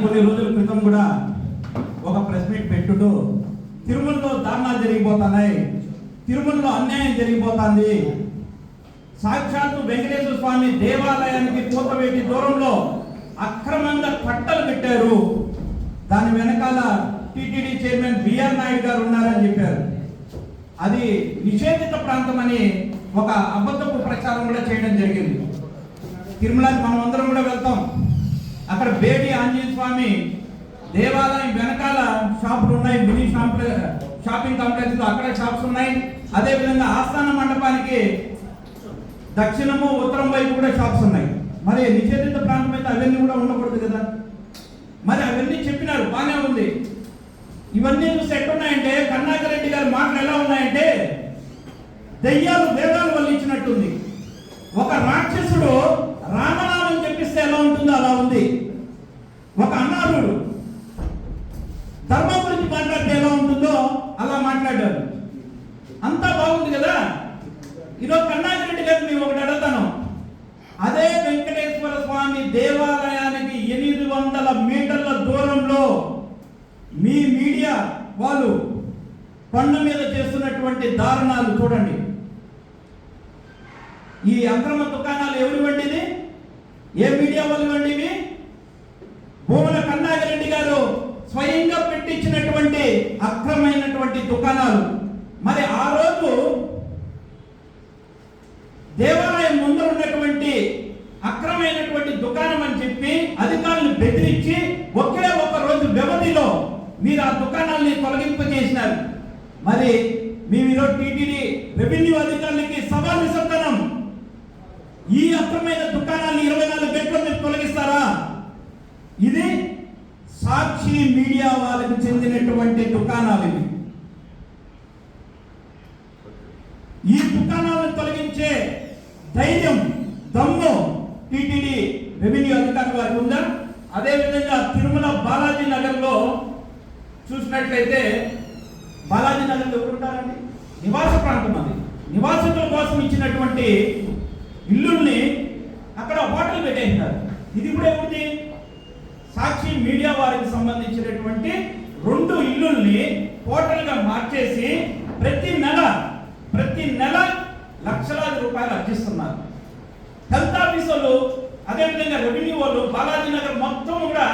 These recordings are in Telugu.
కొన్ని రోజుల క్రితం కూడా ఒక ప్రెస్ మీట్ పెట్టుడు తిరుమలలో దారుణాలు జరిగిపోతున్నాయి, తిరుమలలో అన్యాయం జరిగిపోతుంది, సాక్షాత్తు వెంకటేశ్వర స్వామి దేవాలయానికి కూతవేటి దూరంలో అక్రమంగా కట్టలు పెట్టారు, దాని వెనకాల టిటిడి చైర్మన్ బిఆర్ నాయుడు గారు ఉన్నారని చెప్పారు. అది నిషేధిత ప్రాంతం అని ఒక అబద్ధపు ప్రచారం కూడా చేయడం జరిగింది. తిరుమలకి మనం అందరం కూడా వెళ్తాం. అక్కడ బేడి ఆంజనేయ స్వామి దేవాలయం వెనకాల షాపులు ఉన్నాయి, మినీ షాపింగ్ కాంప్లెక్స్ లో అక్కడ షాప్స్ ఉన్నాయి. అదేవిధంగా ఆస్థాన మండపానికి దక్షిణము ఉత్తరం వైపు కూడా షాప్స్ ఉన్నాయి. మరి నిషేధిత ప్రాంతం అయితే అవన్నీ కూడా ఉండకూడదు కదా. మరి అవన్నీ చెప్పినారు, బాగానే ఉంది. ఇవన్నీ చూసి ఎట్టున్నాయంటే కరుణాకర్ రెడ్డి గారి మాటలు ఎలా ఉన్నాయంటే దెయ్యాలు వేదాలు వల్లించినట్టుంది. ఒక రాక్షసుడు రామనామం చెప్పిస్తే ఎలా ఉంటుందో అలా ఉంది. ఒక అనాథుడు ధర్మం గురించి మాట్లాడితే ఎలా ఉంటుందో అలా మాట్లాడారు. అంతా బాగుంది కదా. ఈరోజు కరుణాకర్ రెడ్డి గారిని మేము ఒకటి అడుగుతాను. అదే వెంకటేశ్వర స్వామి దేవాలయానికి 800 మీటర్ల దూరంలో మీ మీడియా వాళ్ళు కొండ మీద చేస్తున్నటువంటి దారుణాలు చూడండి. ఈ అక్రమ దుకాణాలు ఎవరి వండిది? ఏ మీడియా వాళ్ళు వండివి? భూమన కరుణాకర్ రెడ్డి గారు స్వయంగా పెట్టించినటువంటి అక్రమైనటువంటి దుకాణాలు. మరి ఆ రోజు దేవాలయం ముందు ఉన్నటువంటి అక్రమైనటువంటి దుకాణం అని చెప్పి అధికారులను బెదిరించి ఒకే ఒక రోజు వ్యవధిలో మీరు ఆ దుకాణాలని తొలగింపు చేసినారు. మరి మేము ఈరోజు టీటీడీ రెవెన్యూ అధికారులకి సవాల్ విసురుతున్నాం. ఈ అక్రమైన దుకాణాన్ని 24 గంటల మీరు తొలగిస్తారా? ఇది సాక్షి మీడియా వాళ్ళకి చెందినటువంటి దుకాణాలు ఇవి. ఈ దుకాణాలను తొలగించే ధైర్యం, దమ్ము టీటీడీ రెవెన్యూ అధికారుల వారికి ఉందా? అదేవిధంగా తిరుమల బాలాజీ నగర్లో చూసినట్లయితే బాలాజీ నగర్లో ఎవరుంటారండి? నివాస ప్రాంతం. అది నివాసితుల కోసం ఇచ్చినటువంటి ఇల్లుల్ని అక్కడ హోటల్ పెట్టేసినారు. ఇది కూడా ఎవరిది? సాక్షి మీడియా వారికి సంబంధించినటువంటి 2 ఇల్లుల్ని హోటల్గా మార్చేసి ప్రతి నెల లక్షలాది రూపాయలు అర్జిస్తున్నారు. హెల్త్ ఆఫీసర్లు అదేవిధంగా రెవెన్యూ వాళ్ళు బాలాజీ నగర్ మొత్తం కూడా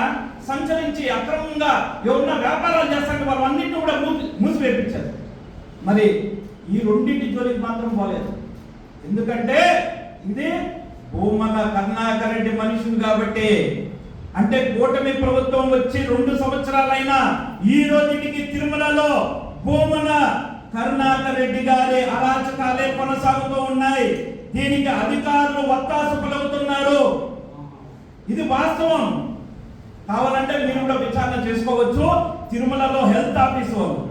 సంచరించి అక్రమంగా ఎవరన్నా వ్యాపారాలు చేస్తారంటే వాళ్ళు అన్నింటినీ కూడా మూసివేపించారు. మరి ఈ 2 జోలికి మాత్రం పోలేదు. ఎందుకంటే ఇది భూమన కరుణాకర్ రెడ్డి మనుషులు కాబట్టి. అంటే కూటమి ప్రభుత్వం వచ్చి 2 సంవత్సరాలైనా ఈ రోజుకి తిరుమలలో భూమన కరుణాకర్ రెడ్డి గారి అరాచకాలే కొనసాగుతూ ఉన్నాయి. దీనికి అధికారులు వత్తాసు పలుకుతున్నారు. ఇది వాస్తవం. కావాలంటే మీరు కూడా విచారణ చేసుకోవచ్చు. తిరుమలలో హెల్త్ ఆఫీస్ వాళ్ళు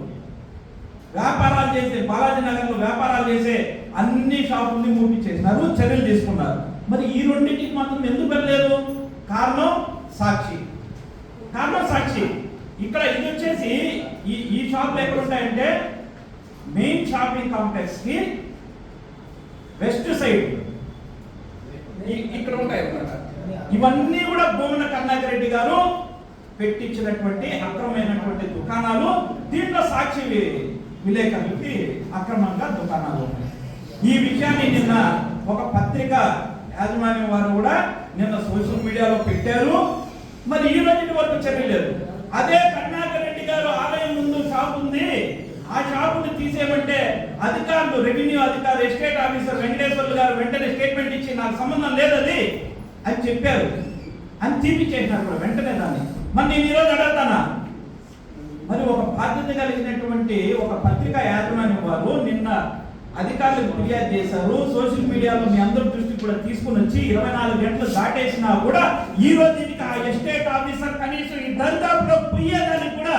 వ్యాపారాలు చేసే, బాలాజీ నగర్లో వ్యాపారాలు చేసే అన్ని షాపుల్ని మూపించేసినారు, చర్యలు తీసుకున్నారు. మరి ఈ 2కి మాత్రం ఎందుకు వెళ్ళలేదు? కారణం సాక్షి. ఇక్కడ ఇది వచ్చేసి ఈ షాపులు ఎక్కడ ఉంటాయంటే మెయిన్ షాపింగ్ కాంప్లెక్స్ కి వెస్ట్ సైడ్ ఇక్కడ ఉంటాయి అన్నమాట. ఇవన్నీ కూడా భూమన కరుణాకర్ రెడ్డి గారు పెట్టించినటువంటి అక్రమైనటువంటి దుకాణాలు. దీంట్లో సాక్షి విలేకరులకి అక్రమంగా దుకాణాలు ఉన్నాయి. ఈ విషయాన్ని నిన్న ఒక పత్రిక యాజమాన్యం వారు కూడా నిన్న సోషల్ మీడియాలో పెట్టారు. మరి ఈ రోజు వరకు చర్య లేదు. అదే కరుణాకర్ రెడ్డి గారు ఆలయం ముందు షాప్ ఉంది, ఆ షాపుని తీసేయమంటే అధికారులు, రెవెన్యూ అధికారులు, ఎస్టేట్ ఆఫీసర్ వెంకటేశ్వర్లు గారు వెంటనే స్టేట్మెంట్ ఇచ్చి నాకు సంబంధం లేదది అని చెప్పారు అని తీపిచ్చేసినారు కూడా వెంటనే దాన్ని. మరి నేను ఈరోజు అడుగుతానా, మరి ఒక బాధ్యత కలిగినటువంటి ఒక పత్రికా యాజమాన్యం వారు నిన్న అధికారులకు ఫిర్యాదు చేశారు. సోషల్ మీడియాలో మీ అందరి దృష్టికి కూడా తీసుకుని వచ్చి 24 గంటలు దాటేసినా కూడా ఈ రోజు ఆ ఎస్టేట్ ఆఫీసర్ కనీసం ఈ దరిదాపులో పోయేదానికి కూడా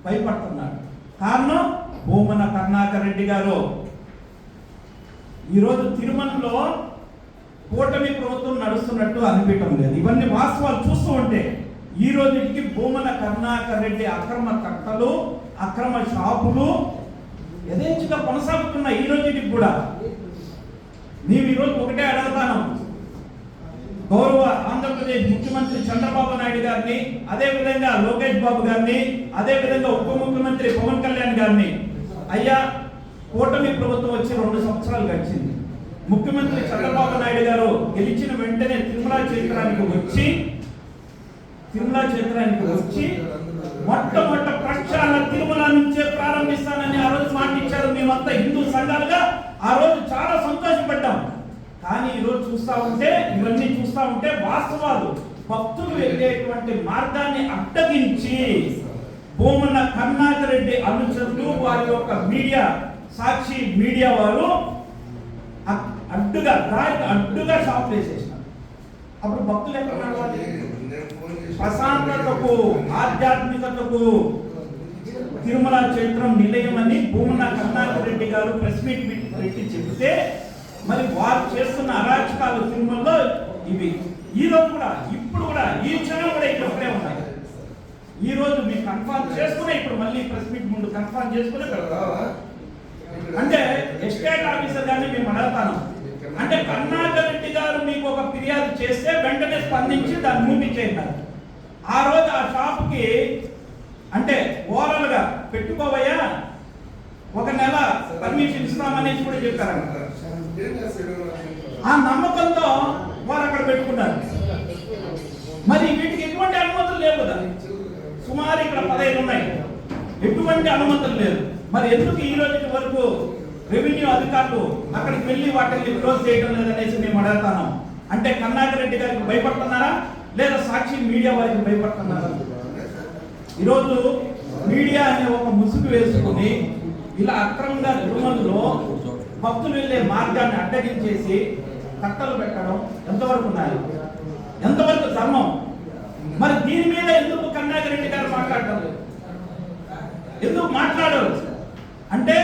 భయపడుతున్నారు. కారణం భూమన కరుణాకర్ రెడ్డి గారు. ఈరోజు తిరుమలలో కూటమి ప్రభుత్వం నడుస్తున్నట్టు అనిపించడం లేదు. ఇవన్నీ వాస్తవాలు చూస్తూ ఉంటే ఈ రోజుకి భూమన కరుణాకర్ రెడ్డి అక్రమ కట్టలు, అక్రమ షాపులు యథేచ్ఛగా కొనసాగుతున్నాయి. ఈ రోజుకి కూడా మేము ఈరోజు ఒకటే అడుగుతాను, గౌరవ ఆంధ్రప్రదేశ్ ముఖ్యమంత్రి చంద్రబాబు నాయుడు గారిని, అదే విధంగా లోకేష్ బాబు గారిని, అదే విధంగా ఉప ముఖ్యమంత్రి పవన్ కళ్యాణ్ గారిని, అయ్యా కూటమి ప్రభుత్వం వచ్చి 2 సంవత్సరాలు గడిచింది. ముఖ్యమంత్రి చంద్రబాబు నాయుడు గారు గెలిచిన వెంటనే తిరుమల క్షేత్రానికి వచ్చి మొట్టమొదట ప్రక్షాళన తిరుమల నుంచే ప్రారంభిస్తానని ఆ రోజు మాట ఇచ్చారు. మేమంతా హిందూ సంఘాలుగా ఆ రోజు చాలా సంతోషపడ్డాం. కానీ ఈరోజు ఇవన్నీ చూస్తా ఉంటే వాస్తవాలు భక్తులు వెళ్ళేటువంటి మార్గాన్ని అడ్డగించి భూమన కరుణాకర్ రెడ్డి అనుచరులు వారి యొక్క మీడియా సాక్షి మీడియా వారు అడ్డుగా షాప్ వేసేసినారు. అప్పుడు భక్తులు ఎక్కడ నడవాలి? ప్రశాంతతకు, ఆధ్యాత్మికతకు తిరుమల క్షేత్రం నిలయమని భూమన కరుణాకర్ రెడ్డి గారు ప్రెస్ మీట్ పెట్టి చెబితే మరి వారు చేస్తున్న అరాచకాలు తిరుమలలో ఇవి ఈ రోజు కూడా, ఇప్పుడు కూడా, ఈ క్షణం కూడా ఇక్కడే ఉన్నాయి. ఈ రోజు మీరు కన్ఫర్మ్ చేసుకునే ఇప్పుడు మళ్ళీ ప్రెస్ మీట్ ముందు కన్ఫర్మ్ చేసుకునే పెడతారు. అంటే ఎస్టేట్ ఆఫీసర్ గారిని మేము అడుగుతాను, అంటే కరుణాకర్ రెడ్డి గారు మీకు ఒక ఫిర్యాదు చేస్తే వెంటనే స్పందించి దాన్ని మూపించేస్తారు. ఆ రోజు ఆ షాప్కి అంటే ఓవరాల్ గా పెట్టుకోవయ్యా 1 నెల పర్మిషన్ ఇస్తామనేసి కూడా చెప్పారు. ఆ నమ్మకంతో వారు అక్కడ పెట్టుకున్నారు. మరి వీటికి ఎటువంటి అనుమతులు లేవు కదా. సుమారు ఇక్కడ 15 ఉన్నాయి, ఎటువంటి అనుమతులు లేదు. మరి ఎందుకు ఈ రోజు వరకు రెవెన్యూ అధికారులు అక్కడికి వెళ్ళి వాటిని క్లోజ్ చేయడం లేదనేసి మేము అడుగుతాను. అంటే కరుణాకర్ రెడ్డి గారికి భయపడుతున్నారా లేదా సాక్షి మీడియా వారికి భయపడుతున్నారా? ఈరోజు మీడియా అనే ఒక ముసుగు వేసుకుని ఇలా అక్రమంగా తిరుమలలో భక్తులు వెళ్ళే మార్గాన్ని అడ్డగించేసి కట్టలు పెట్టడం ఎంతవరకు ఉన్నాయి? ఎంతవరకు ధర్మం? మరి దీని మీద ఎందుకు కరుణాకర్ రెడ్డి గారు మాట్లాడటం లేదు? ఎందుకు మాట్లాడరు? అంటే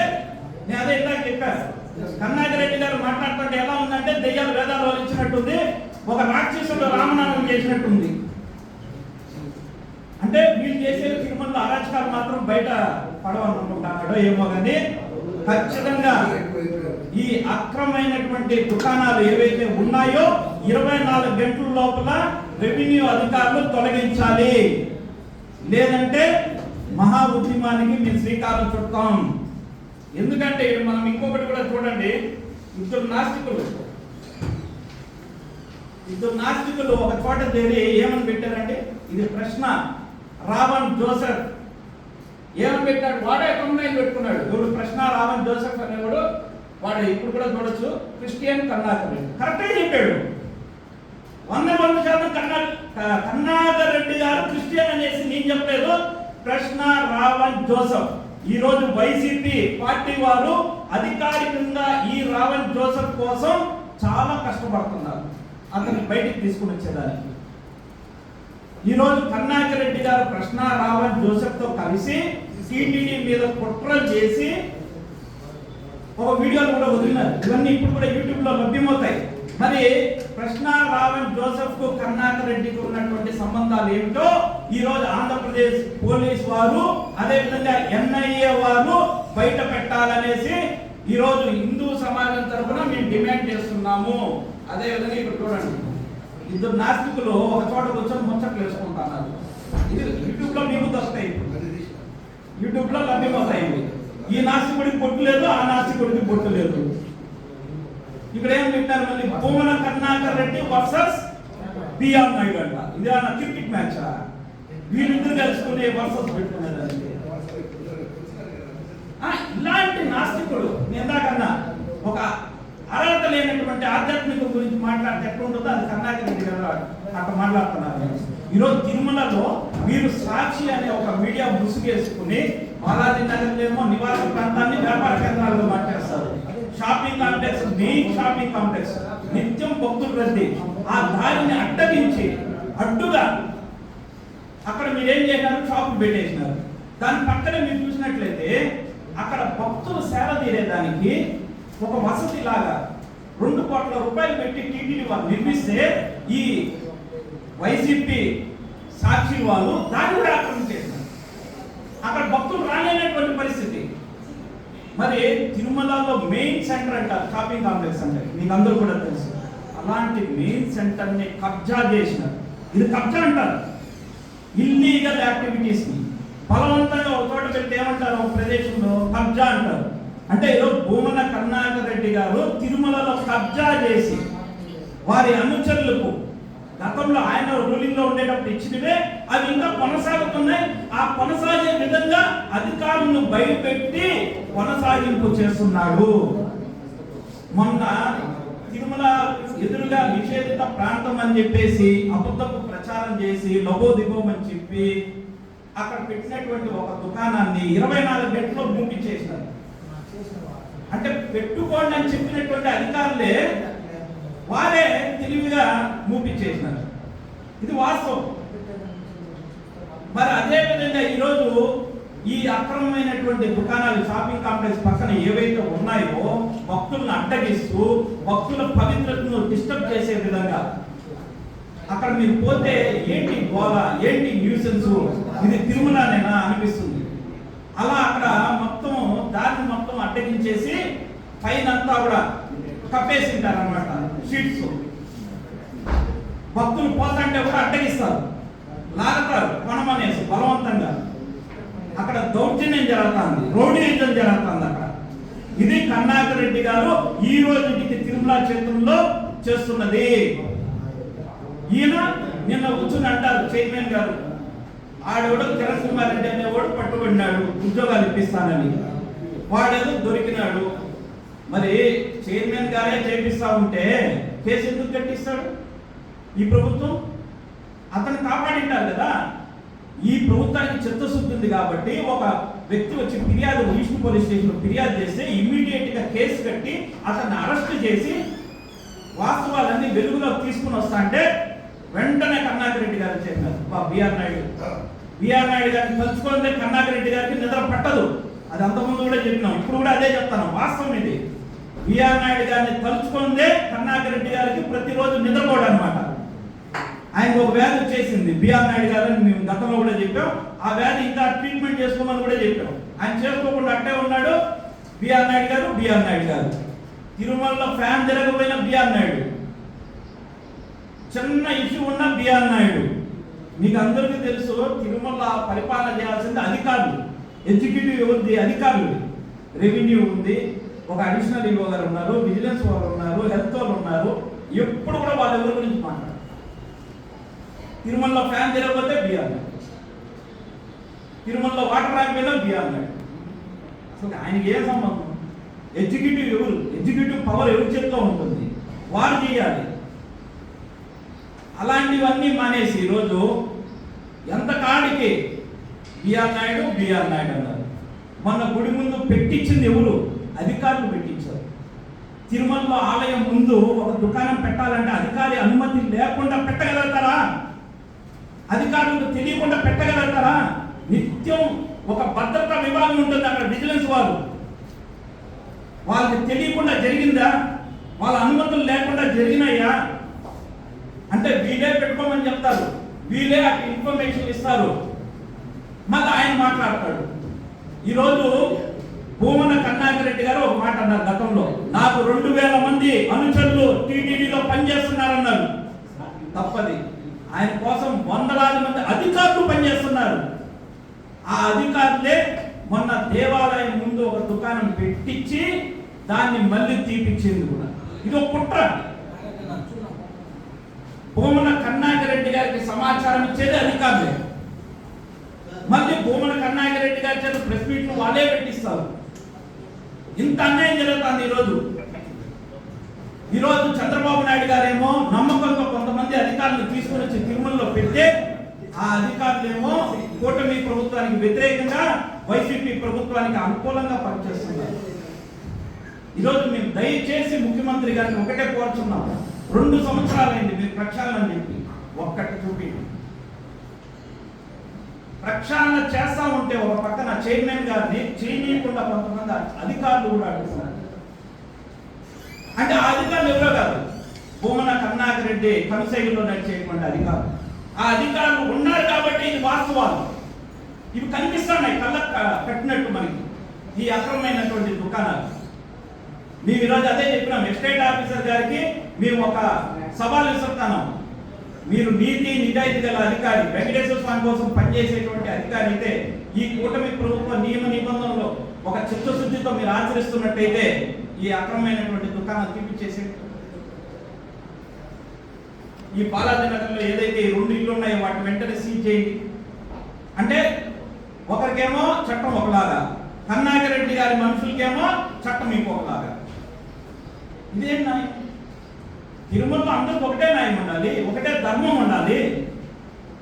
నేను అదే ఇందాక చెప్పాను, కరుణాకర్ రెడ్డి గారు మాట్లాడుతుంటే ఎలా ఉందంటే దెయ్యాలు వేదాలు వలించినట్టుంది, ఒక రాక్షసుడు రామనామం చేసినట్టుంది. అంటే వీళ్ళు చేసే తిరుమలలో అరాచకాలు మాత్రం బయట పడవనుకుంటున్నాడో ఏమో కానీ ఖచ్చితంగా ఈ అక్రమైనటువంటి దుకాణాలు ఏవైతే ఉన్నాయో 24 గంటల లోపల రెవెన్యూ అధికారులు తొలగించాలి, లేదంటే మహా ఉద్యమానికి మేము శ్రీకారం చుడతాం. ఎందుకంటే మనం ఇంకొకటి కూడా చూడండి, ఇద్దరు నాస్తికులు ఒక చోట చేరి ఏమని పెట్టారంటే, ఇది ప్రశ్న రావణ్ జోసెఫ్ ఏమని పెట్టాడు? వాడే కంప్లైంట్ పెట్టుకున్నాడు. ఎవడు? ప్రశ్న రావణ్ జోసెఫ్ అనేవాడు. వాడు ఇప్పుడు కూడా చూడొచ్చు, క్రిస్టియన్ కరుణాకర్ రెడ్డి కరెక్ట్గా చెప్పాడు. 100% కరుణాకర్ రెడ్డి గారు క్రిస్టియన్ అనేసి నేను చెప్పలేదు. ప్రశ్న రావణ్ జోసెఫ్. ఈ రోజు వైసీపీ పార్టీ వారు అధికారికంగా ఈ రావణ్ జోసెఫ్ కోసం చాలా కష్టపడుతున్నారు, అతన్ని బయటికి తీసుకుని వచ్చేదానికి. ఈ రోజు కరుణాకర్ రెడ్డి గారు ప్రశ్న రావణ్ జోసెఫ్ తో కలిసి టీటీడీ మీద కుట్రలు చేసి ఒక వీడియోలు కూడా వదిలినారు. ఇవన్నీ ఇప్పుడు కూడా యూట్యూబ్ లో లభ్యమవుతాయి. మరి ప్రశ్న రావణ్ జోసెఫ్ కు కరుణాకర్ రెడ్డికి ఉన్నటువంటి సంబంధాలు ఏమిటో ఈ రోజు ఆంధ్రప్రదేశ్ పోలీస్ వారు, అదే విధంగా ఎన్ఐఏ వారు బయట పెట్టాలనేసి ఈ రోజు హిందూ సమాజం తరఫున మేము డిమాండ్ చేస్తున్నాము. అదే విధంగా ఇప్పుడు చూడండి, ఇద్దరు నాస్తికులు ఒక చోట కూర్చొని ముచ్చట్లు వేసుకుంటున్నారు. ఇది యూట్యూబ్ లో మీకు దొరుకుతాయి, యూట్యూబ్ లో లభ్యమవుతాయి. ఈ నాస్తికుడికి బొట్టు లేదు, ఆ నాస్తికుడికి బొట్టు లేదు. ఇక్కడ ఏం పెట్టారు? మళ్ళీ భూమన కరుణాకర్ రెడ్డి వర్సెస్ బిఆర్ నాయుడు అంట. ఇది అన్న క్రికెట్ మ్యాచ్. వీళ్ళిద్దరు కలుసుకునే వర్సెస్ పెట్టుకునేదానికి ఇలాంటి నాస్తికుడు ఇందాకన్నా ఒక అర్హత లేనటువంటి ఆధ్యాత్మిక గురించి మాట్లాడితే ఎట్లా ఉంటుందో అది కరుణాకర్ రెడ్డి గారు అట్లా మాట్లాడుతున్నారు. ఈరోజు తిరుమలలో మీరు సాక్షి అనే ఒక మీడియా ముసుగేసుకుని బాలాజీ నగర్ ఏమో నివాస ప్రాంతాన్ని వ్యాపార కేంద్రాలుగా మార్చేస్తారు. Shopping complex, main shopping complex, నిత్యం భక్తులు రద్దీ. ఆ దారిని అడ్డుగా అక్కడ మీరేం చేసినారు? షాపులు పెట్టేసినారు. దాని పక్కనే మీరు చూసినట్లయితే అక్కడ భక్తులు సేవ తీరేదానికి ఒక వసతి లాగా 2 కోట్ల రూపాయలు పెట్టి టీటీడీ వాళ్ళు నిర్మిస్తే ఈ వైసీపీ సాక్షి వాళ్ళు దాన్ని కూడా ఆక్రమించేసినారు. అక్కడ భక్తులు రాలేనటువంటి పరిస్థితి. మరి తిరుమలలో మెయిన్ సెంటర్ అంటారు షాపింగ్ కాంప్లెక్స్ అంటే మీకు అందరూ కూడా తెలుసు. అలాంటి మెయిన్ సెంటర్ని కబ్జా చేసినారు. ఇది కబ్జా అంటారు. ఇల్లీగల్ యాక్టివిటీస్ని బలవంతంగా ఒక చోట పెట్టి ఏమంటారు, ఒక ప్రదేశంలో కబ్జా అంటారు. అంటే ఈరోజు భూమన కరుణాకర్ రెడ్డి గారు తిరుమలలో కబ్జా చేసి వారి అనుచరులకు గతంలో ఆయన రూలింగ్ లో ఉండేటప్పుడు ఇచ్చినవే అవి ఇంకా కొనసాగుతున్నాయి. ఆ కొనసాగే విధంగా అధికారులను బయటపెట్టి కొనసాగింపు చేస్తున్నాడు. మొన్న తిరుమల ఎదురుగా నిషేధిత ప్రాంతం అని చెప్పేసి అబద్ధపు ప్రచారం చేసి లబోదిబోమని చెప్పి అక్కడ పెట్టినటువంటి ఒక దుకాణాన్ని 24 గంటల్లో మూపించేసినారు. అంటే పెట్టుకోండి అని చెప్పినటువంటి అధికారులే వారే తెలివిగా మూపించేసినారు. ఇది వాస్తవం. మరి అదే విధంగా ఈరోజు ఈ అక్రమమైనటువంటి దుకాణాలు షాపింగ్ కాంప్లెక్స్ పక్కన ఏవైతే ఉన్నాయో భక్తులను అడ్డగిస్తూ భక్తుల పవిత్రతను డిస్టర్బ్ చేసే విధంగా అక్కడ మీరు పోతే ఏంటి గోల, ఏంటి న్యూసెన్స్, ఇది తిరుమలనేనా అనిపిస్తుంది. అలా అక్కడ మొత్తం దారిని మొత్తం అడ్డగించేసి పైన అంతా కూడా కప్పేసి ఉంటారు అనమాట షీట్స్. భక్తులు పోతంటే కూడా అడ్డగిస్తారు, లాగతారు కొనమనేసి బలవంతంగా. అక్కడ దౌర్జన్యం జరుగుతుంది, రౌడీయిజం జరుగుతుంది అక్కడ. ఇది కరుణాకర్ రెడ్డి గారు ఈ రోజుకి తిరుమల క్షేత్రంలో చేస్తున్నది. ఈయన నిన్న కూర్చుని అంటారు చైర్మన్ గారు, ఆడెవడో కిరణ్ కుమార్ రెడ్డి అనేవాడు పట్టుబడినాడు ఉద్యోగాలు ఇప్పిస్తానని, వాడేదో దొరికినాడు. మరి చైర్మన్ గారే చేపిస్తా ఉంటే కేసు ఎందుకు కట్టిస్తాడు ఈ ప్రభుత్వం? అతను కాపాడింటారు కదా. ఈ ప్రభుత్వానికి చిత్తశుద్ధి ఉంది కాబట్టి ఒక వ్యక్తి వచ్చి ఫిర్యాదు ఈస్ట్ పోలీస్ స్టేషన్ ఫిర్యాదు చేస్తే ఇమ్మీడియట్ గా కేసు కట్టి అతన్ని అరెస్ట్ చేసి వాస్తవాలన్నీ వెలుగులోకి తీసుకుని వస్తా అంటే వెంటనే కరుణాకర్ రెడ్డి గారు చెప్పారు. బిఆర్ నాయుడు గారిని తలుచుకుంటే కరుణాకర్ రెడ్డి గారికి నిద్ర పట్టదు. అది అంతకుముందు కూడా చెప్పినాం, ఇప్పుడు కూడా అదే చెప్తాను, వాస్తవం ఇది. బిఆర్ నాయుడు గారిని తలుచుకుందే కరుణాకర్ రెడ్డి గారికి ప్రతిరోజు నిద్రపోవడం అనమాట. ఆయనకు ఒక వ్యాధి వచ్చేసింది బిఆర్ నాయుడు గారు అని మేము గతంలో కూడా చెప్పాం. ఆ వ్యాధి ఇంకా ట్రీట్మెంట్ చేసుకోమని కూడా చెప్పాం. ఆయన చేసుకోకుండా అట్టే ఉన్నాడు బిఆర్ నాయుడు గారు. తిరుమలలో ఫ్యాన్ జరగబోయిన బిఆర్ నాయుడు, చిన్న ఇష్యూ ఉన్న బిఆర్ నాయుడు. మీకు అందరికీ తెలుసు తిరుమల పరిపాలన చేయాల్సింది అధికారులు. ఎగ్జిక్యూటివ్ ఎవరిది? అధికారులు. రెవెన్యూ ఉంది, ఒక అడిషనల్ ఈఓ గారు ఉన్నారు, విజిలెన్స్ వాళ్ళు ఉన్నారు, హెల్త్ వాళ్ళు ఉన్నారు. ఎప్పుడు కూడా వాళ్ళ ఎవరి గురించి మాట్లాడారు. తిరుమలలో ఫ్యాన్ జరగకపోతే బిఆర్ నాయుడు, తిరుమలలో వాటర్ ఆగిపోయినా బిఆర్ నాయుడు. అసలు ఆయనకి ఏ సంబంధం? ఎగ్జిక్యూటివ్ ఎవరు? ఎగ్జిక్యూటివ్ పవర్ ఎవరి చేతిలో ఉంటుంది, వారు చేయాలి. అలాంటివన్నీ మానేసి ఈరోజు ఎంత కాడికి బిఆర్ నాయుడు అన్నారు. మొన్న గుడి ముందు పెట్టించింది ఎవరు? అధికారులు పెట్టించారు. తిరుమలలో ఆలయం ముందు ఒక దుకాణం పెట్టాలంటే అధికారి అనుమతి లేకుండా పెట్టగలుగుతారా? అధికారులకు తెలియకుండా పెట్టగలుగుతారా? నిత్యం ఒక భద్రతా విభాగం ఉంటుంది అక్కడ, విజిలెన్స్ వారు. వాళ్ళకి తెలియకుండా జరిగిందా? వాళ్ళ అనుమతులు లేకుండా జరిగినాయా? అంటే వీళ్ళే పెట్టుకోమని చెప్తారు, వీళ్ళే అక్కడ ఇన్ఫర్మేషన్ ఇస్తారు, మళ్ళీ ఆయన మాట్లాడతాడు. ఈరోజు భూమన కరుణాకర్ రెడ్డి గారు ఒక మాట అన్నారు గతంలో, నాకు 2000 మంది అనుచరులు టీటీడీలో పనిచేస్తున్నారన్నారు. తప్పది. ఆయన కోసం వందలాది మంది అధికారులు పనిచేస్తున్నారు. ఆ అధికారులే మొన్న దేవాలయం ముందు ఒక దుకాణం పెట్టించి దాన్ని మళ్ళీ తీపిచ్చింది కూడా. ఇది ఒక కుట్ర. భూమన కరుణాకర్ రెడ్డి గారికి సమాచారం ఇచ్చేది అధికారులే. మళ్ళీ భూమన కరుణాకర్ రెడ్డి గారి చేత ప్రెస్ మీట్లు వాళ్ళే పెట్టిస్తారు. ఇంత అన్యాయం జరుగుతుంది ఈరోజు చంద్రబాబు నాయుడు గారేమో నమ్మకంతో కొంతమంది అధికారులు తీసుకుని వచ్చి తిరుమలలో పెడితే ఆ అధికారులేమో కూటమి ప్రభుత్వానికి వ్యతిరేకంగా వైసీపీ ప్రభుత్వానికి అనుకూలంగా పనిచేస్తున్నారు. ఈరోజు మేము దయచేసి ముఖ్యమంత్రి గారిని ఒకటే కోరుచున్నాం, 2 సంవత్సరాలైంది మీరు ప్రక్షాళన చెప్పి, ఒక్కటి చూపించి ప్రక్షాళన చేస్తా ఉంటే ఒక పక్కన చైర్మన్ గారిని చేయనీయకుండా కొంతమంది అధికారులు కూడా అడుగుతున్నారు. అంటే ఆ అధికారులు ఎవరో కాదు, భూమన కరుణాకర్ రెడ్డి కనుసైగులో నడిచేటువంటి అధికారులు. ఆ అధికారులు ఉన్నారు కాబట్టి ఇది వాస్తవాలు ఇవి కనిపిస్తున్నాయి కళ్ళకు కట్టినట్టు మనకి ఈ అక్రమమైనటువంటి దుకాణాలు. మేము ఈరోజు అదే చెప్పినాం, ఎస్టేట్ ఆఫీసర్ గారికి మేము ఒక సవాల్ విసురుతాను. మీరు నీతి నిజాయితీ గల అధికారి, వెంకటేశ్వర స్వామి కోసం పనిచేసేటువంటి అధికారి అయితే ఈ కూటమి ప్రభుత్వ నియమ నిబంధనలు ఒక చిత్తశుద్ధితో మీరు ఆచరిస్తున్నట్టయితే ఈ అక్రమమైనటువంటి దుకాణం తీపిచ్చేసి ఈ బాలాజీ నగర్లో ఏదైతే ఈ 2 ఇళ్ళు ఉన్నాయో వాటి వెంటనే సీజ్ చేయండి. అంటే ఒకరికేమో చట్టం ఒకలాగా, కన్నాకర్ రెడ్డి గారి మనుషులకేమో చట్టం ఇంకొకలాగా. ఇదేం న్యాయం? తిరుమలలో అందరికి ఒకటే న్యాయం ఉండాలి, ఒకటే ధర్మం ఉండాలి.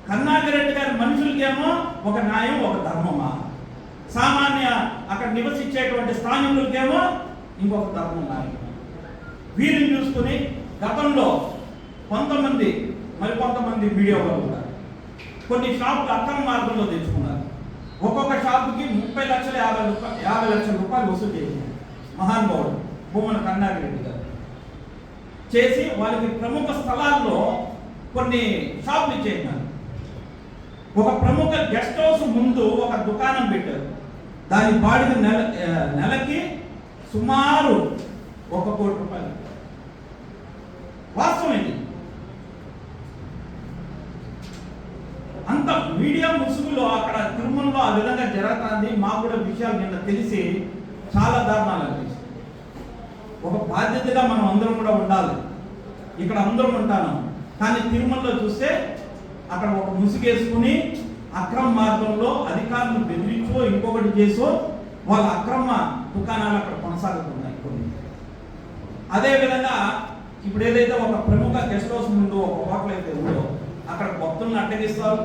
కన్నాకర్ రెడ్డి గారి మనుషులకేమో ఒక న్యాయం, ఒక ధర్మమా? సామాన్య అక్కడ నివసించేటువంటి స్థానికులకేమో ఇంకొక ధర్మం న్యాయం. వీరిని చూసుకుని గతంలో కొంతమంది మీడియా వాళ్ళు కూడా కొన్ని షాపులు అక్రమ మార్గంలో తెచ్చుకున్నారు. ఒక్కొక్క షాపుకి 30 లక్షల 50 లక్షల రూపాయలు వసూలు చేసింది మహానుభావుడు భూమన కన్నాకర్ రెడ్డి గారు. చేసి వాళ్ళకి ప్రముఖ స్థలాల్లో కొన్ని షాపులు ఇచ్చేసినారు. ఒక ప్రముఖ గెస్ట్ హౌస్ ముందు ఒక దుకాణం పెట్టారు. దాని బాడిగ నెలకి సుమారు 1 కోటి రూపాయలు. వాస్తవమైంది. అంత మీడియా ముసుగులో అక్కడ తిరుమలలో ఆ విధంగా జరుగుతుంది. మాకు కూడా విషయాలు నిన్న తెలిసి చాలా దారుణాలు అనిపిస్తుంది. ఒక బాధ్యతగా మనం అందరం కూడా ఉండాలి. ఇక్కడ అందరం ఉంటాను, కానీ తిరుమలలో చూస్తే అక్కడ ఒక ముసుగేసుకుని అక్రమ మార్గంలో అధికారులు బెదిరించో ఇంకొకటి చేసో వాళ్ళ అక్రమ దుకాణాలు అక్కడ కొనసాగుతున్నాయి కొన్ని. అదేవిధంగా ఇప్పుడు ఏదైతే ఒక ప్రముఖ గెస్ట్ హౌస్ ముందు ఒక హోటల్ అయితే ఉందో అక్కడ భక్తులను అడ్డగిస్తారు.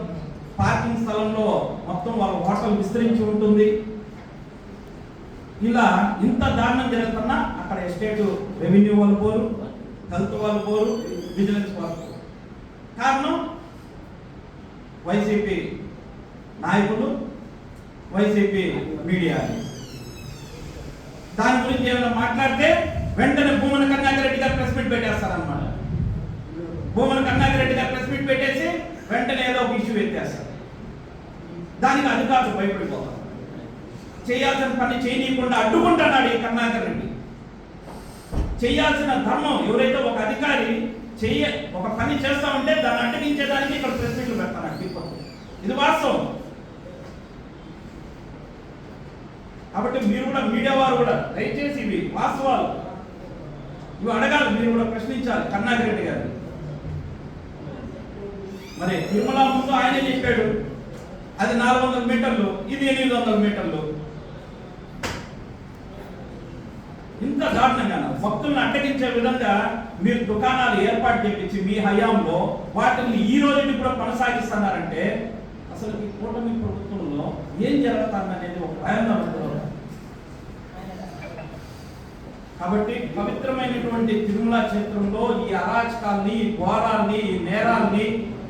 పార్కింగ్ స్థలంలో మొత్తం వాళ్ళ హోటల్ విస్తరించి ఉంటుంది. ఇలా ఇంత దారుణం జరుగుతున్నా అక్కడ ఎస్టేట్ రెవెన్యూ వాళ్ళు పోరు, హెల్త్ వాళ్ళు పోరు, విజిలెన్స్ వాళ్ళు పోరు. కారణం వైసీపీ నాయకులు, వైసీపీ మీడియా. దాని గురించి ఏమైనా మాట్లాడితే వెంటనే భూమన కన్నాకర్ రెడ్డి గారు ప్రెస్ మీట్ పెట్టేస్తారన్నమాట. భూమన కన్నాకర్ రెడ్డి గారు ప్రెస్ మీట్ పెట్టేసి వెంటనే ఏదో ఒక ఇష్యూ ఎత్తేస్తారు. దానికి అధికారులు భయపడిపోతారు. చేయాల్సిన పని చేయనీయకుండా అడ్డుకుంటున్నాడు ఈ కన్నాకర్ రెడ్డి. చేయాల్సిన ధర్మం ఎవరైతే ఒక అధికారి ఒక పని చేస్తా ఉంటే దాన్ని అడ్డగించేదానికి ఇక్కడ ప్రెస్ మీట్లు పెడతాను. ఇది వాస్తవం. కాబట్టి మీరు కూడా మీడియా వారు కూడా దయచేసి ఇవి వాస్తవాలు ఇవి అడగాలి, మీరు కూడా ప్రశ్నించాలి కన్నాకర్ రెడ్డి గారు. మరి తిరుమల ముందు ఆయనే చెప్పాడు అది 400 మీటర్లు, ఇది 800 మీటర్లు. ఇంత దారుణంగా భక్తులను అడ్డగించే విధంగా మీరు దుకాణాలు ఏర్పాటు చేయించి మీ హయాంలో వాటిని ఈ రోజుని కూడా కొనసాగిస్తున్నారంటే అసలు ఈ కూటమి ప్రభుత్వంలో ఏం జరుగుతుందనేది ఒక భయంగా ఉంటుంది. కాబట్టి పవిత్రమైనటువంటి తిరుమల క్షేత్రంలో ఈ అరాచకాల్ని, ఘోరాల్ని, నేరాల్ని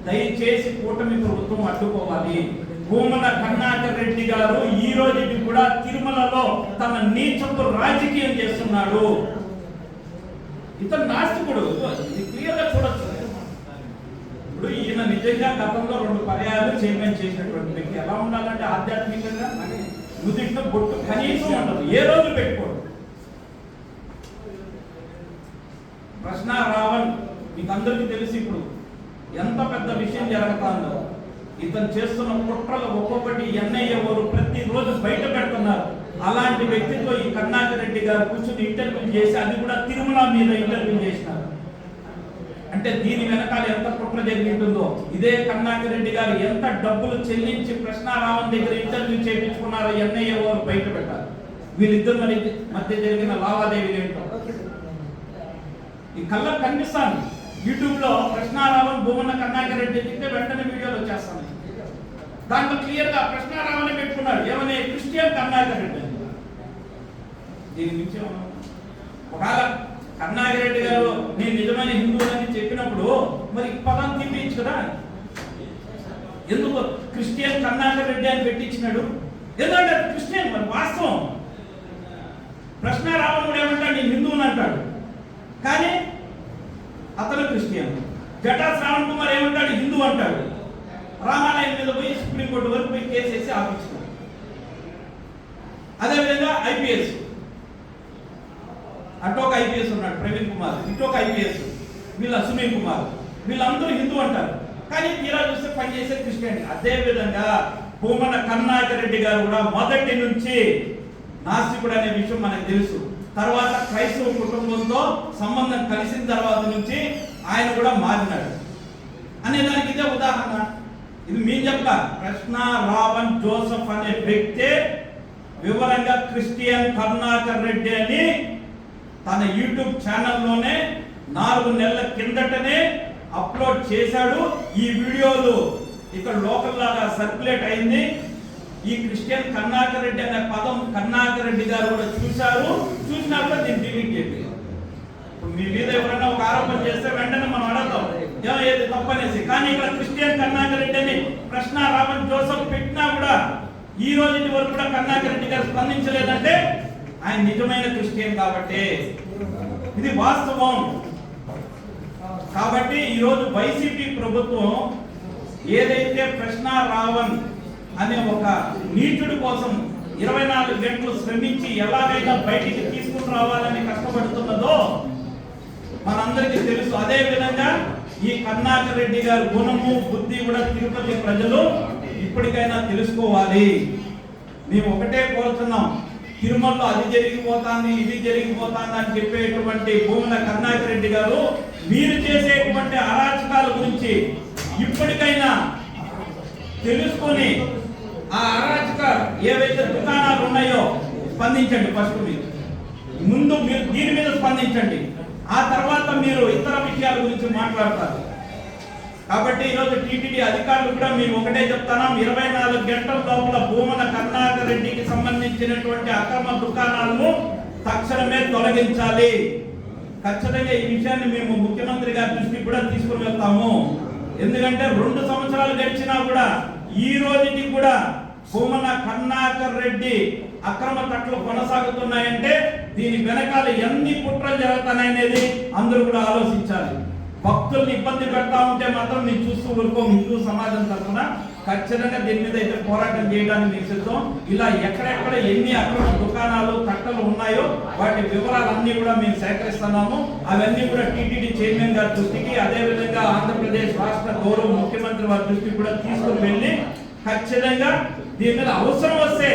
దయచేసి కూటమి ప్రభుత్వం అడ్డుకోవాలి. భూమన కన్నాకర్ రెడ్డి గారు ఈ రోజుకి కూడా తిరుమలలో తన నీచపు రాజకీయం చేస్తున్నాడు. ఇతను నాస్తికుడు. ఇది క్లియర్ గా చూడొచ్చు. ఇప్పుడు ఈయన నిజంగా గతంలో 2 పర్యాయాలు చైర్మన్ చేసినటువంటి వ్యక్తి. ఎలా ఉండాలంటే ఆధ్యాత్మికంగా నుదిట్లో బొట్టు కనీసం ఉండదు, ఏ రోజు పెట్టుకోడు. ప్రశ్న రావణ్ మీకు అందరికీ తెలిసి ఇప్పుడు ఎంత పెద్ద విషయం జరుగుతుందో. ఇతను చేస్తున్న కుట్రలు ఒక్కొక్కటి ఎన్ఐఏ వారు ప్రతిరోజు బయట పెడుతున్నారు. అలాంటి వ్యక్తితో ఈ కన్నాకర్ రెడ్డి గారు కూర్చుని ఇంటర్వ్యూ చేసి, అది కూడా తిరుమల మీద ఇంటర్వ్యూ చేసినారు. అంటే దీని వెనకాల ఎంత కుట్ర జరిగింటుందో. ఇదే కన్నాకర్ రెడ్డి గారు ఎంత డబ్బులు చెల్లించి కృష్ణారావణ్ దగ్గర ఇంటర్వ్యూ చేయించుకున్నారో ఎన్ఐఏ వారు బయట పెట్టారు. వీళ్ళిద్దరు మధ్య జరిగిన లావాదేవీలు ఏంటో ఈ కళ్ళకు కనిపిస్తాను. యూట్యూబ్ లో కృష్ణారావణ్ భూమన కన్నాకర్ రెడ్డి చెప్తే వెంటనే వీడియోలు వచ్చేస్తాను. దాంట్లో క్లియర్ గా కృష్ణారావణ్ పెట్టుకున్నాడు, ఏమని క్రిస్టియన్ కన్నాకర్ రెడ్డి. దీని నుంచి ఒకవేళ కన్నాకర్ రెడ్డి గారు నేను నిజమైన హిందువులని చెప్పినప్పుడు మరి పదం తీపించు కదా. ఎందుకు క్రిస్టియన్ కన్నాకర్ రెడ్డి అని పెట్టించినాడు? ఎందుకంటే క్రిస్టియన్ మరి వాస్తవం. కృష్ణారావణ్ కూడా ఏమంటాడు, నేను హిందువుని అంటాడు, కానీ అతను క్రిస్టియన్. జటా శ్రావణ్ కుమార్ ఏమంటాడు, హిందూ అంటాడు. రామాలయం మీద పోయి సుప్రీంకోర్టు వరకు పోయి కేసు వేసి ఆపించుకున్నాడు. అదేవిధంగా ఐపీఎస్, అటోక ఐపీఎస్ ఉన్నాడు ప్రవీణ్ కుమార్, ఇటోక ఐపీఎస్. వీళ్ళ సునీల్ కుమార్, వీళ్ళందరూ హిందూ అంటారు, కానీ తీరా చూస్తే పనిచేసే క్రిస్టియన్. అదే విధంగా భూమన కరుణాకర్ రెడ్డి గారు కూడా మొదటి నుంచి నాస్తికుడు అనే విషయం మనకు తెలుసు. తర్వాత క్రైస్తవ కుటుంబంతో సంబంధం కలిసిన తర్వాత నుంచి ఆయన కూడా మారినాడు అనే దానికి ఇదే ఉదాహరణ. ఇది మేము చెప్పలా, కృష్ణ రావణ్ జోసెఫ్ అనే వ్యక్తే వివరంగా క్రిస్టియన్ కరుణాకర్ రెడ్డి అని తన యూట్యూబ్ ఛానల్లోనే 4 నెలల కిందటనే అప్లోడ్ చేశాడు. ఈ వీడియోలు ఇక్కడ లోకల్ లాగా సర్క్యులేట్ అయింది. ఈ క్రిస్టియన్ కరుణాకర్ రెడ్డి అనే పదం కరుణాకర్ రెడ్డి గారు కూడా చూశారు. చూసినప్పుడు దీన్ని డిలీట్ చేయాలి. మీ మీద ఎవరైనా ఒక ఆరోపణ చేస్తే వెంటనే మనం అడగతాం ఏది తప్పనేసి. కానీ ఇక్కడ క్రిస్టియన్ కరుణాకర్ రెడ్డి అని కృష్ణ రావణ్ జోసెఫ్ పెట్టినా కూడా ఈ రోజు వరకు కూడా కరుణాకర్ రెడ్డి గారు స్పందించలేదంటే ఆయన నిజమైన క్రిస్టియన్ కాబట్టి ఇది వాస్తవం. కాబట్టి ఈరోజు వైసీపీ ప్రభుత్వం ఏదైతే కృష్ణ రావణ్ అనే ఒక నీచుడి కోసం 24 గంటలు శ్రమించి ఎలాగైనా బయటికి తీసుకుని రావాలని కష్టపడుతున్నదో మనందరికీ తెలుసు. అదే విధంగా ఈ కరుణాకర్ రెడ్డి గారి గుణము బుద్ధి కూడా తిరుపతి ప్రజలు ఇప్పటికైనా తెలుసుకోవాలి. మేము ఒకటే కోరుతున్నాం, తిరుమలలో అది జరిగిపోతాంది ఇది జరిగిపోతాంది అని చెప్పేటువంటి భూమన కరుణాకర్ రెడ్డి గారు మీరు చేసేటువంటి అరాచకాల గురించి ఇప్పటికైనా తెలుసుకొని ఆ అరాచక ఏవైతే దుకాణాలు ఉన్నాయో స్పందించండి. ఫస్ట్ మీరు దీని మీద స్పందించండి, ఆ తర్వాత మీరు ఇతర విషయాల గురించి మాట్లాడతారు. కాబట్టి ఈరోజు టీటీడీ అధికారులు కూడా మేము ఒకటే చెప్తున్నాం, 24 గంటల లోపల భూమన కరుణాకర్ రెడ్డికి సంబంధించినటువంటి అక్రమ దుకాణాలను తక్షణమే తొలగించాలి. ఖచ్చితంగా ఈ విషయాన్ని మేము ముఖ్యమంత్రి గారి దృష్టికి కూడా తీసుకుని వెళ్తాము. ఎందుకంటే 2 సంవత్సరాలు గడిచినా కూడా ఈ రోజుకి కూడా భూమన కరుణాకర్ రెడ్డి అక్రమ తట్లు కొనసాగుతున్నాయంటే దీని వెనకాల ఎన్ని కుట్రలు జరుగుతాయనేది అందరూ కూడా ఆలోచించాలి. భక్తుల్ని ఇబ్బంది పెడతా ఉంటే మాత్రం మేము చూస్తూ ఊరుకోం. హిందూ సమాజం తరఫున ఖచ్చితంగా దీని మీద అయితే పోరాటం చేయడానికి మేము సిద్ధం. ఇలా ఎక్కడెక్కడ ఎన్ని అక్రమ దుకాణాలు కట్టలు ఉన్నాయో వాటి వివరాలన్నీ కూడా మేము సేకరిస్తున్నాము. అవన్నీ కూడా టీటీడీ చైర్మన్ గారి దృష్టికి, అదేవిధంగా ఆంధ్రప్రదేశ్ రాష్ట్ర గౌరవ ముఖ్యమంత్రి వారి దృష్టికి కూడా తీసుకుని వెళ్ళి ఖచ్చితంగా దీని మీద అవసరం వస్తే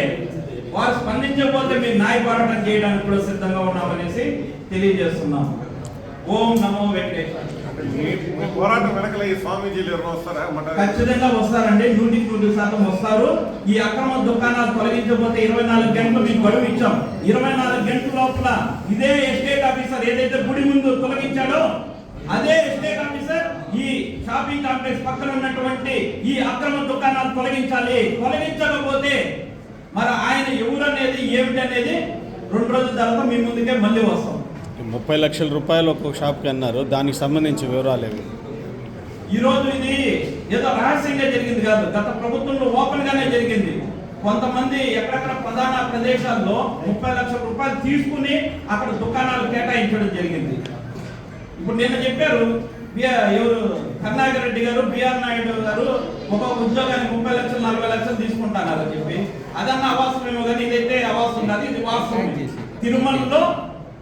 వారు స్పందించకపోతే మేము న్యాయ పోరాటం చేయడానికి కూడా సిద్ధంగా ఉన్నామనేసి తెలియజేస్తున్నాం. ఓం నమో వెంకటేశ్వర. పోరాటం వెనకల ఈ స్వామీజీలు ఎవరు వస్తారా? ఖచ్చితంగా వస్తారండి, 100% వస్తారు. ఈ అక్రమ దుకాణాలు తొలగించకపోతే 24 గంటలు మీకు గడువు ఇచ్చాం. 24 గంటల లోపల ఇదే ఎస్టేట్ ఆఫీసర్ ఏదైతే గుడి ముందు తొలగించాడో అదే ఎస్టేట్ ఆఫీసర్ ఈ షాపింగ్ కాంప్లెక్స్ పక్కన ఉన్నటువంటి ఈ అక్రమ దుకాణాలు తొలగించాలి. తొలగించకపోతే మరి ఆయన ఎవరనేది ఏమిటనేది 2 రోజుల తర్వాత మీ ముందుకే మళ్ళీ వస్తాం. 30 లక్షల రూపాయలు ఒక్కొక్క షాప్కి అన్నారు, దానికి సంబంధించి వివరాలు ఏవి? ఈరోజు ఇది ఏదో రహస్యంగా జరిగింది కాదు, గత ప్రభుత్వంలో ఓపెన్ గానే జరిగింది. కొంతమంది ఎక్కడెక్కడ ప్రధాన ప్రదేశాల్లో 30 లక్షల రూపాయలు తీసుకుని అక్కడ దుకాణాలు కేటాయించడం జరిగింది. ఇప్పుడు నిన్న చెప్పారు ఎవరు కరుణాకర్ రెడ్డి గారు, బిఆర్ నాయుడు గారు ఒక ఉద్యోగానికి 30 లక్షలు 40 లక్షలు తీసుకుంటానని చెప్పి అదన్న అవాస్తవమేమో కానీ ఇదైతే అవాస్తవం కాదు, ఇది వాస్తవం. తిరుమలలో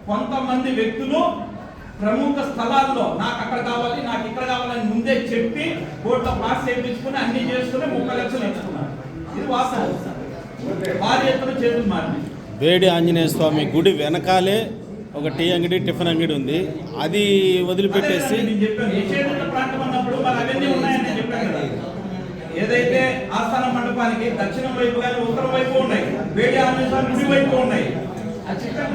కొంతమంది వ్యక్తులు ప్రముఖ స్థలాల్లో నాకు అక్కడ కావాలి నాకు ఇక్కడ కావాలని ముందే చెప్పి కోర్టులో పాస్ చేయించుకుని అన్ని చేసుకుని 30 లక్షలు ఇచ్చుకున్నారు. ఇది వాస్తవం. భారీ ఎత్తున చేతులు మారింది. వేడి ఆంజనేయ స్వామి గుడి వెనకాలే ఒక టీ అంగడి టిఫిన్ అంగడి ఉంది, అది వదిలిపెట్టేసి ప్రాంతం అన్నప్పుడు మరి అవన్నీ ఉన్నాయని చెప్పాను కదా. ఏదైతే ఆస్థాన మండపానికి దక్షిణం వైపు కానీ ఉత్తరం వైపు ఉన్నాయి, వేడి ఆంజనేయ స్వామి గుడి వైపు ఉన్నాయి. అది చెప్పాను.